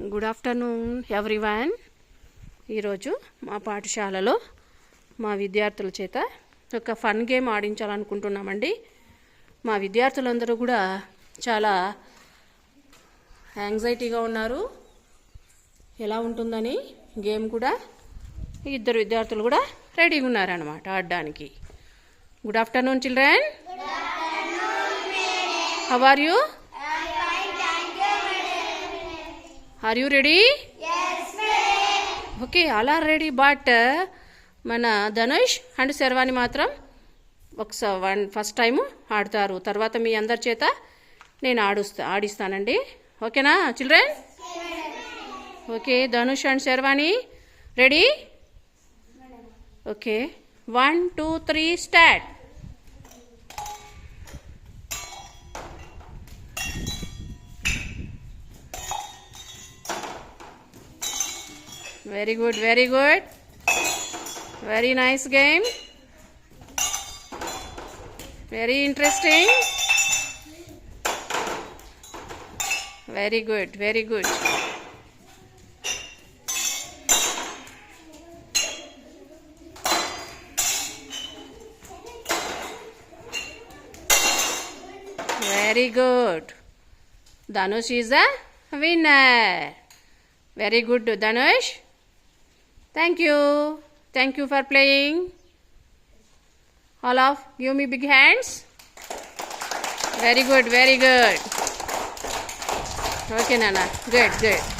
Good afternoon everyone. ఈరోజు మా పాఠశాలలో మా విద్యార్థుల చేత ఒక ఫన్ గేమ్ ఆడించాలనుకుంటున్నామండి. మా విద్యార్థులందరూ కూడా చాలా యాంగ్జైటీగా ఉన్నారు, ఎలా ఉంటుందని. గేమ్ కూడా ఇద్దరు విద్యార్థులు కూడా రెడీగా ఉన్నారనమాట ఆడడానికి. Good afternoon children. How are you? Are you ready? Okay, all are ready. But మన ధనుష్ అండ్ శర్వాణి మాత్రం ఫస్ట్ టైము ఆడతారు. తర్వాత మీ అందరి చేత నేను ఆడిస్తానండి. ఓకేనా children? Okay, Dhanush and Sharvani ready? Okay, 1 2 3 start. Very good, very good. Very nice game. Very interesting. Very good, very good. Very good. Dhanush is the winner. Very good, Dhanush. Thank you. Thank you for playing. All of give me big hands. Very good, very good. Okay, Nana. Good, good.